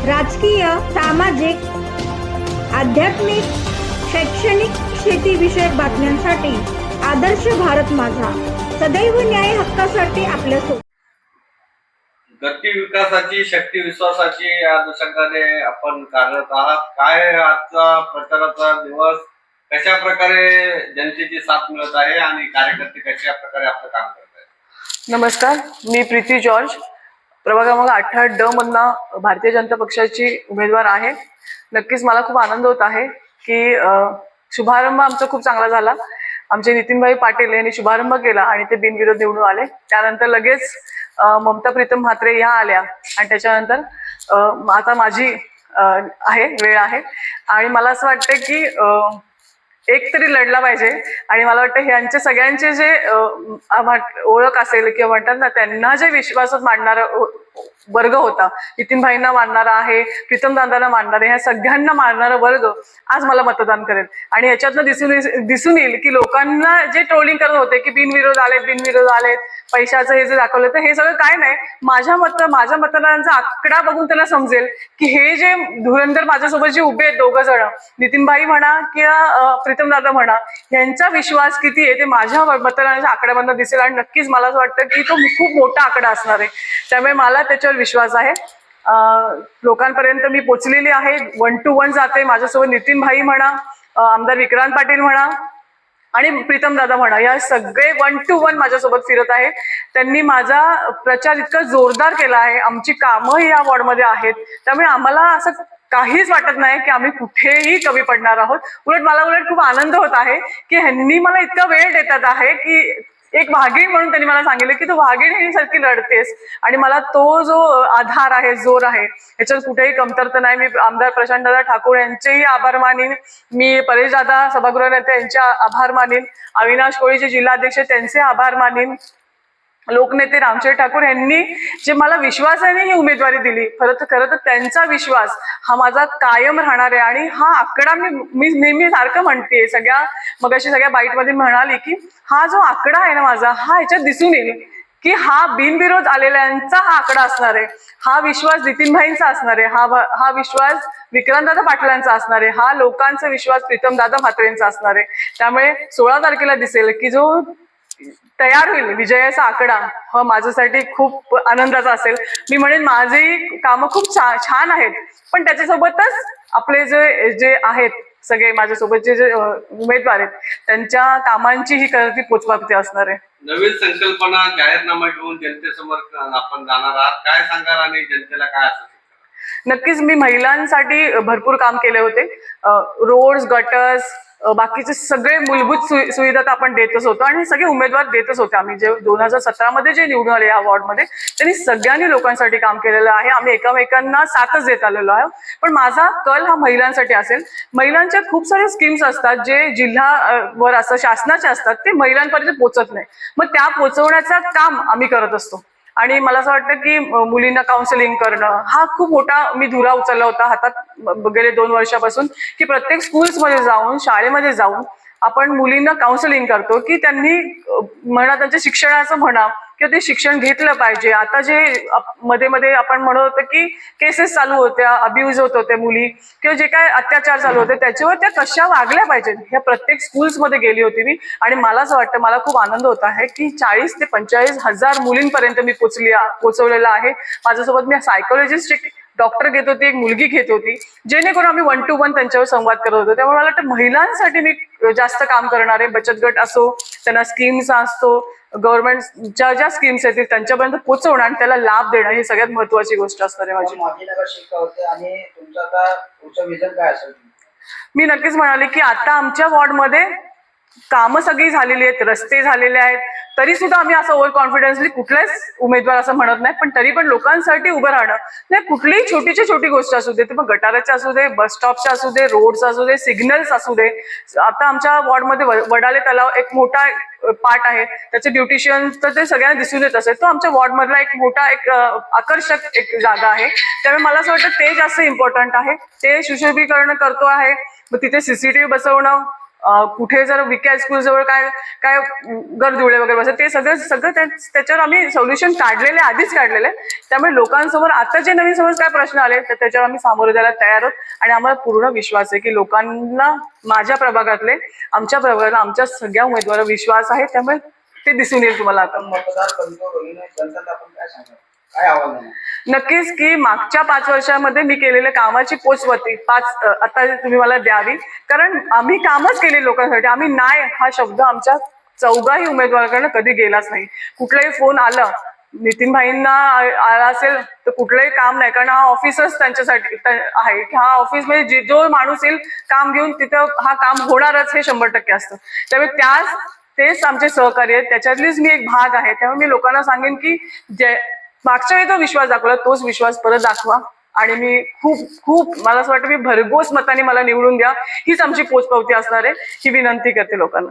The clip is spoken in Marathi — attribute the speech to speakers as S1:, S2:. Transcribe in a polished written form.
S1: राजकीय, सामाजिक, आध्यात्मिक, शैक्षणिक, शेतीविषयक बातम्यांसाठी आदर्श भारत माझा सदैव न्याय हक्कासाठी आपल्यासोबत.
S2: गती विकासाची, शक्ती विश्वासाची या अनुषंगाने आपण कार्यरत आहात. काय आजचा प्रचाराचा दिवस, कशा प्रकारे जनतेची साथ मिळत आहे आणि कार्यकर्ते कशा प्रकारे आपलं काम करत आहेत?
S3: नमस्कार, मी प्रीती जॉर्ज, प्रभाग क्रमांक 18D मधनं भारतीय जनता पक्षाची उमेदवार आहे. नक्कीच मला खूप आनंद होत आहे की शुभारंभ आमचा खूप चांगला झाला. आमचे नितीनभाई पाटील यांनी शुभारंभ केला आणि ते बिनविरोध निवडून आले. त्यानंतर लगेच ममता प्रीतम म्हात्रे या आल्या आणि त्याच्यानंतर आता माझी वेळ आहे आणि मला असं वाटतं की एक तरी लढला पाहिजे. आणि मला वाटतं ह्यांचे सगळ्यांचे जे ओळख असेल किंवा म्हणतात ना, त्यांना जे विश्वासात मांडणारा वर्ग होता, नितीनभाईंना मानणारा आहे, प्रीतम दादांना मानणारे, ह्या सगळ्यांना मानणारा वर्ग आज मला मतदान करेल. आणि ह्याच्यातनं दिसून येईल की लोकांना जे ट्रोलिंग करत होते की बिनविरोध आलेत, पैशाचं हे जे दाखवलं, तर हे सगळं काय नाही. माझ्या मतदारांचा आकडा बघून त्यांना समजेल की हे जे धुरंधर माझ्यासोबत जे उभे आहेत दोघं जण, नितीनभाई म्हणा किंवा प्रीतम दादा म्हणा, यांचा विश्वास किती आहे ते माझ्या मतदारांच्या आकड्यामधून दिसेल. आणि नक्कीच मला असं वाटतं की तो खूप मोठा आकडा असणार आहे. त्यामुळे मला त्याच्यावर विश्वास आहे. लोकांपर्यंत मी पोचलेली आहे, 1 to 1 जाते. माझ्यासोबत नितीनभाई म्हणा, आमदार विक्रांत पाटील म्हणा आणि प्रीतम दादा म्हणा, या सगळे 1 to 1 माझ्यासोबत फिरत आहे. त्यांनी माझा प्रचार इतका जोरदार केला आहे. आमची कामं या वॉर्डमध्ये आहेत. त्यामुळे आम्हाला असं काहीच वाटत नाही की आम्ही कुठेही कमी पडणार आहोत. उलट खूप आनंद होत आहे की ह्यांनी मला इतका वेळ देतात आहे की एक वाघीण म्हणून त्यांनी मला सांगितलं की तू वाघीणीसारखी लढतेस. आणि मला तो जो आधार आहे, जोर आहे, याच्यात कुठेही कमतरता नाही. मी आमदार प्रशांतदादा ठाकूर यांचेही आभार मानेन, मी परेशदादा सभागृह नेते यांचे आभार मानेन, अविनाश कोळी जे जिल्हाध्यक्ष त्यांचे आभार मानेन, लोकनेते रामशेठ ठाकूर यांनी जे मला विश्वासाने ही उमेदवारी दिली. खरं तर त्यांचा विश्वास हा माझा कायम राहणार आहे. आणि हा आकडा मी नेहमी सारखं म्हणते, मगाशी सगळ्या बाईटमध्ये म्हणाली की हा जो आकडा आहे ना माझा, हा ह्याच्यात दिसून येईल की हा बिनविरोध आलेल्यांचा हा आकडा असणार आहे. हा विश्वास नितीनभाईंचा असणार आहे, हा विश्वास विक्रांतदादा पाटलांचा असणार आहे, हा लोकांचा विश्वास प्रीतमदादा म्हात्रेंचा असणार आहे. त्यामुळे 16 तारखेला दिसेल की जो तयार होईल विजयाचा आकडा, हा माझ्यासाठी खूप आनंदाचा असेल. मी म्हणेन माझी कामं खूप छान आहेत, पण त्याच्यासोबतच आपले जे आहेत सगळे माझ्यासोबतचे जे उमेदवार आहेत, त्यांच्या कामांची ही करती पोचपावती असणार आहे.
S2: नवीन संकल्पना, जाहीरनामा घेऊन जनतेसमोर आपण जाणार आहात. काय सांगाल आणि जनतेला काय असं?
S3: नक्कीच मी महिलांसाठी भरपूर काम केले होते. रोड्स, गटर्स, बाकीचे सगळे मूलभूत सुविधा तर आपण देतच होतो आणि सगळे उमेदवार देतच होते. आम्ही जे 2017 मध्ये जे निवडून आले या वॉर्डमध्ये, त्यांनी सगळ्यांनी लोकांसाठी काम केलेलं आहे. आम्ही एकमेकांना साथच देत आलेलो आहे. पण माझा कल हा महिलांसाठी असेल. महिलांच्या खूप सारे स्कीम्स असतात जे जिल्ह्यावर असं शासनाचे असतात, ते महिलांपर्यंत पोहोचत नाही. मग त्या पोहोचवण्याचं काम आम्ही करत असतो. आणि मला असं वाटतं की मुलींना काउन्सिलिंग करणं हा खूप मोठा मी धुरा उचलला होता हातात गेले 2 वर्षापासून, की प्रत्येक स्कूल्समध्ये जाऊन, शाळेमध्ये जाऊन आपण मुलींना काउन्सिलिंग करतो की त्यांनी म्हणा त्यांच्या शिक्षणाचं म्हणा किंवा ते शिक्षण घेतलं पाहिजे. आता जे मध्ये आपण म्हणत होतो की केसेस चालू होत्या, अब्यूज होत होते मुली किंवा जे काय अत्याचार चालू होते, त्याच्यावर त्या कशा वागल्या पाहिजेत ह्या प्रत्येक स्कूल्समध्ये गेली होती मी. आणि मला असं वाटतं, मला खूप आनंद होत आहे की 40 ते 45 हजार मुलींपर्यंत मी पोचवलेला आहे. माझ्यासोबत मी सायकोलॉजिस्ट, एक डॉक्टर घेत होती, एक मुलगी घेत होती, जेणेकरून आम्ही 1 to 1 त्यांच्यावर संवाद करत होतो. त्यामुळे मला वाटतं महिलांसाठी मी जास्त काम करणार आहे. बचत गट असो, त्यांना स्कीम्स असतो, गव्हर्नमेंटच्या ज्या स्कीम्स आहेत त्यांच्यापर्यंत पोहोचवणं आणि त्याला लाभ देणं ही सगळ्यात महत्वाची गोष्ट असणार आहे माझी.
S4: आणि तुमचं आता पुढचं विजन काय असेल?
S3: मी नक्कीच म्हणाले की आता आमच्या वॉर्डमध्ये कामं सगळी झालेली आहेत, रस्ते झालेले आहेत, तरी सुद्धा आम्ही असं ओव्हर कॉन्फिडन्सली कुठल्याच उमेदवार असं म्हणत नाही, पण तरी पण लोकांसाठी उभं राहणं नाही. कुठलीही छोटी गोष्ट असू दे, ते मग गटाराचे असू दे, बस स्टॉपचे असू दे, रोड्स असू दे, सिग्नल्स असू दे. आता आमच्या वॉर्डमध्ये वडाले तलाव एक मोठा पार्ट आहे, त्याचे ब्युटिशियन तर ते सगळ्यांना दिसून येत असेल, तो आमच्या वॉर्डमधला एक मोठा आकर्षक एक जागा आहे. त्यामुळे मला असं वाटतं ते जास्त इम्पॉर्टंट आहे. ते सुशोभीकरण करतो आहे. मग तिथे CCTV बसवणं, कुठे जर विके हायस्कूल जवळ काय काय गरजुळे वगैरे बसतात ते सगळं त्याच्यावर आम्ही सोल्युशन आधीच काढलेले. त्यामुळे लोकांसमोर आता जे नवीन समज काय प्रश्न आले तर त्याच्यावर आम्ही सामोरे जायला तयार आहोत. आणि आम्हाला पूर्ण विश्वास आहे की लोकांना आमच्या प्रभागाला आमच्या सगळ्या उमेदवारांवर विश्वास आहे. त्यामुळे ते दिसून येईल तुम्हाला आता.
S4: आपण मतदार बनतो जनता आपण काय सांगा, काय आव्हान आहे?
S3: नक्कीच की मागच्या 5 वर्षामध्ये मी केलेल्या कामाची पोचपावती आता तुम्ही मला द्यावी. कारण आम्ही कामच केले लोकांसाठी. आम्ही नाही हा शब्द आमच्या चौघाही उमेदवारांकडनं कधी गेलाच नाही. कुठलाही फोन आला नितीन भाईंना आला असेल तर कुठलंही काम नाही, कारण हा ऑफिसच त्यांच्यासाठी आहे की हा ऑफिसमध्ये जो माणूस येईल काम घेऊन तिथं हा काम होणारच हे 100% असतं. त्यामुळे तेच आमचे सहकारी आहेत, त्याच्यातलीच मी एक भाग आहे. त्यामुळे मी लोकांना सांगेन की मागच्या वेळी जो विश्वास दाखवला तोच विश्वास परत दाखवा. आणि मी खूप मला असं वाटतं मी भरघोस मताने मला निवडून द्या, हीच आमची पोचपावती असणार आहे ही विनंती करते लोकांना.